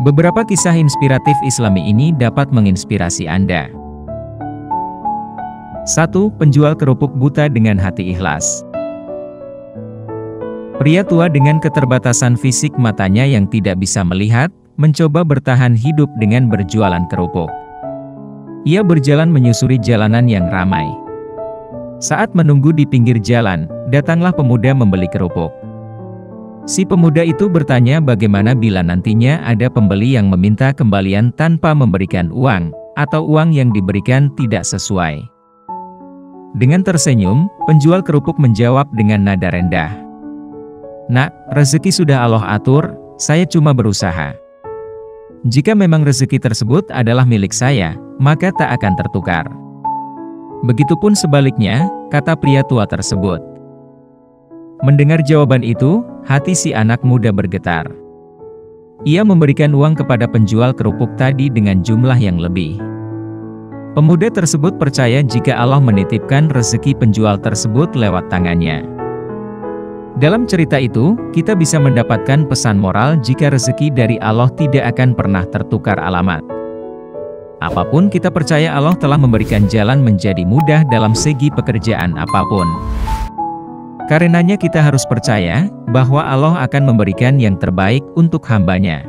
Beberapa kisah inspiratif Islami ini dapat menginspirasi Anda. 1. Penjual kerupuk buta dengan hati ikhlas. Pria tua dengan keterbatasan fisik matanya yang tidak bisa melihat, mencoba bertahan hidup dengan berjualan kerupuk. Ia berjalan menyusuri jalanan yang ramai. Saat menunggu di pinggir jalan, datanglah pemuda membeli kerupuk. Si pemuda itu bertanya bagaimana bila nantinya ada pembeli yang meminta kembalian tanpa memberikan uang, atau uang yang diberikan tidak sesuai. Dengan tersenyum, penjual kerupuk menjawab dengan nada rendah. "Nak, rezeki sudah Allah atur, saya cuma berusaha. Jika memang rezeki tersebut adalah milik saya, maka tak akan tertukar. Begitupun sebaliknya," kata pria tua tersebut. Mendengar jawaban itu, hati si anak muda bergetar. Ia memberikan uang kepada penjual kerupuk tadi dengan jumlah yang lebih. Pemuda tersebut percaya jika Allah menitipkan rezeki penjual tersebut lewat tangannya. Dalam cerita itu, kita bisa mendapatkan pesan moral jika rezeki dari Allah tidak akan pernah tertukar alamat. Apapun kita percaya Allah telah memberikan jalan menjadi mudah dalam segi pekerjaan apapun. Karenanya kita harus percaya bahwa Allah akan memberikan yang terbaik untuk hambanya.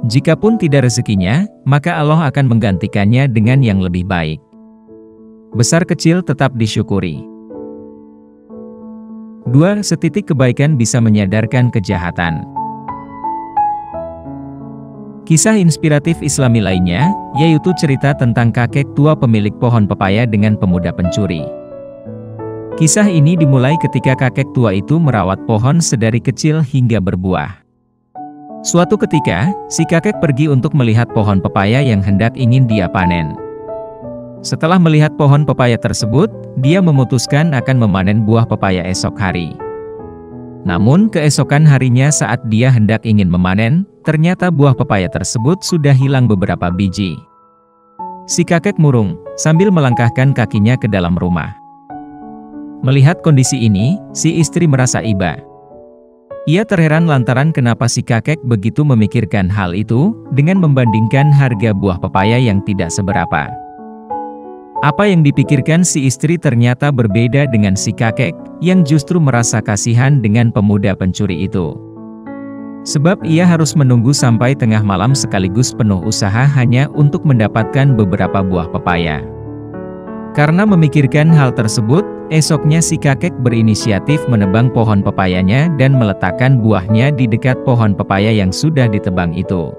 Jikapun tidak rezekinya, maka Allah akan menggantikannya dengan yang lebih baik. Besar kecil tetap disyukuri. 2. Setitik kebaikan bisa menyadarkan kejahatan. Kisah inspiratif Islami lainnya, yaitu cerita tentang kakek tua pemilik pohon pepaya dengan pemuda pencuri. Kisah ini dimulai ketika kakek tua itu merawat pohon sedari kecil hingga berbuah. Suatu ketika, si kakek pergi untuk melihat pohon pepaya yang hendak ingin dia panen. Setelah melihat pohon pepaya tersebut, dia memutuskan akan memanen buah pepaya esok hari. Namun keesokan harinya saat dia hendak ingin memanen, ternyata buah pepaya tersebut sudah hilang beberapa biji. Si kakek murung, sambil melangkahkan kakinya ke dalam rumah. Melihat kondisi ini, si istri merasa iba. Ia terheran lantaran kenapa si kakek begitu memikirkan hal itu, dengan membandingkan harga buah pepaya yang tidak seberapa. Apa yang dipikirkan si istri ternyata berbeda dengan si kakek, yang justru merasa kasihan dengan pemuda pencuri itu. Sebab ia harus menunggu sampai tengah malam sekaligus penuh usaha hanya untuk mendapatkan beberapa buah pepaya. Karena memikirkan hal tersebut, esoknya si kakek berinisiatif menebang pohon pepayanya dan meletakkan buahnya di dekat pohon pepaya yang sudah ditebang itu.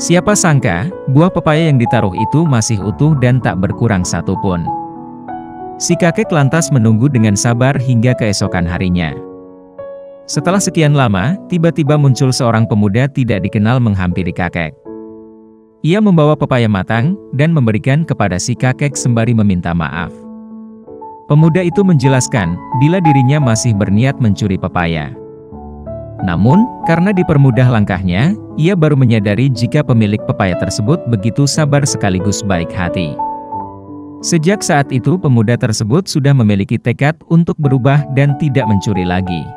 Siapa sangka, buah pepaya yang ditaruh itu masih utuh dan tak berkurang satupun. Si kakek lantas menunggu dengan sabar hingga keesokan harinya. Setelah sekian lama, tiba-tiba muncul seorang pemuda tidak dikenal menghampiri kakek. Ia membawa pepaya matang, dan memberikan kepada si kakek sembari meminta maaf. Pemuda itu menjelaskan, bila dirinya masih berniat mencuri pepaya. Namun, karena dipermudah langkahnya, ia baru menyadari jika pemilik pepaya tersebut begitu sabar sekaligus baik hati. Sejak saat itu pemuda tersebut sudah memiliki tekad untuk berubah dan tidak mencuri lagi.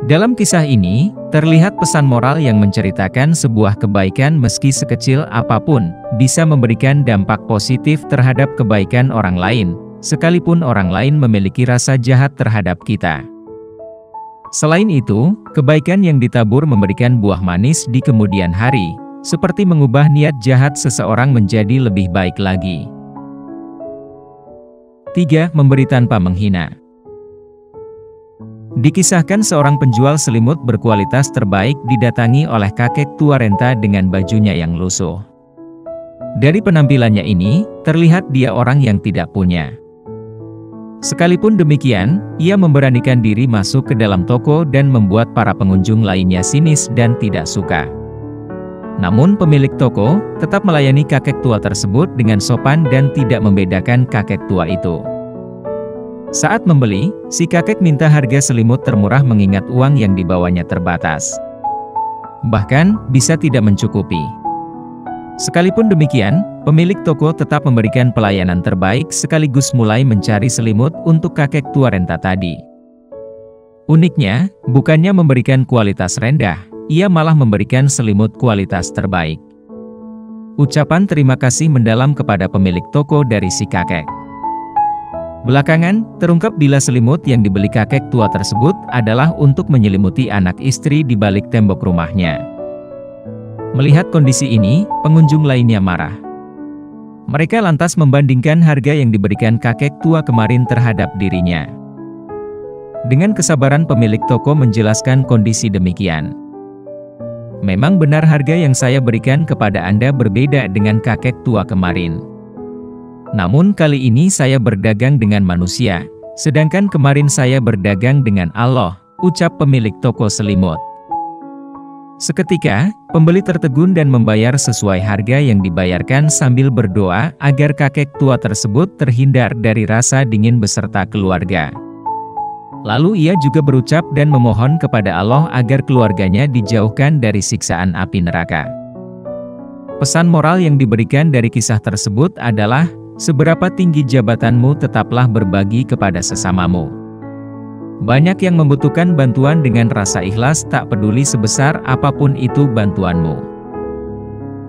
Dalam kisah ini, terlihat pesan moral yang menceritakan sebuah kebaikan meski sekecil apapun, bisa memberikan dampak positif terhadap kebaikan orang lain, sekalipun orang lain memiliki rasa jahat terhadap kita. Selain itu, kebaikan yang ditabur memberikan buah manis di kemudian hari, seperti mengubah niat jahat seseorang menjadi lebih baik lagi. 3. Memberi tanpa menghina. Dikisahkan seorang penjual selimut berkualitas terbaik didatangi oleh kakek tua renta dengan bajunya yang lusuh. Dari penampilannya ini, terlihat dia orang yang tidak punya. Sekalipun demikian, ia memberanikan diri masuk ke dalam toko dan membuat para pengunjung lainnya sinis dan tidak suka. Namun pemilik toko tetap melayani kakek tua tersebut dengan sopan dan tidak membedakan kakek tua itu. Saat membeli, si kakek minta harga selimut termurah mengingat uang yang dibawanya terbatas. Bahkan, bisa tidak mencukupi. Sekalipun demikian, pemilik toko tetap memberikan pelayanan terbaik sekaligus mulai mencari selimut untuk kakek tua renta tadi. Uniknya, bukannya memberikan kualitas rendah, ia malah memberikan selimut kualitas terbaik. Ucapan terima kasih mendalam kepada pemilik toko dari si kakek. Belakangan, terungkap bila selimut yang dibeli kakek tua tersebut adalah untuk menyelimuti anak istri di balik tembok rumahnya. Melihat kondisi ini, pengunjung lainnya marah. Mereka lantas membandingkan harga yang diberikan kakek tua kemarin terhadap dirinya. Dengan kesabaran pemilik toko menjelaskan kondisi demikian. Memang benar harga yang saya berikan kepada Anda berbeda dengan kakek tua kemarin. Namun kali ini saya berdagang dengan manusia, sedangkan kemarin saya berdagang dengan Allah, ucap pemilik toko selimut. Seketika, pembeli tertegun dan membayar sesuai harga yang dibayarkan sambil berdoa agar kakek tua tersebut terhindar dari rasa dingin beserta keluarga. Lalu ia juga berucap dan memohon kepada Allah agar keluarganya dijauhkan dari siksaan api neraka. Pesan moral yang diberikan dari kisah tersebut adalah, seberapa tinggi jabatanmu tetaplah berbagi kepada sesamamu. Banyak yang membutuhkan bantuan dengan rasa ikhlas tak peduli sebesar apapun itu bantuanmu.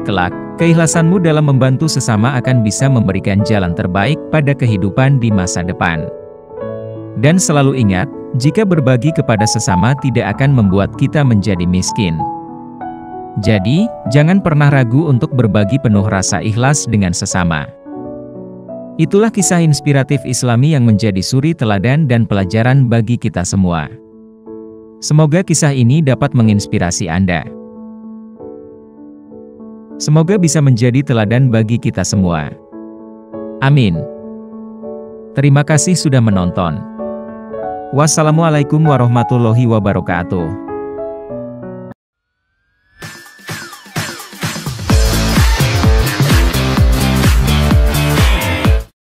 Kelak, keikhlasanmu dalam membantu sesama akan bisa memberikan jalan terbaik pada kehidupan di masa depan. Dan selalu ingat, jika berbagi kepada sesama tidak akan membuat kita menjadi miskin. Jadi, jangan pernah ragu untuk berbagi penuh rasa ikhlas dengan sesama. Itulah kisah inspiratif Islami yang menjadi suri teladan dan pelajaran bagi kita semua. Semoga kisah ini dapat menginspirasi Anda. Semoga bisa menjadi teladan bagi kita semua. Amin. Terima kasih sudah menonton. Wassalamualaikum warahmatullahi wabarakatuh.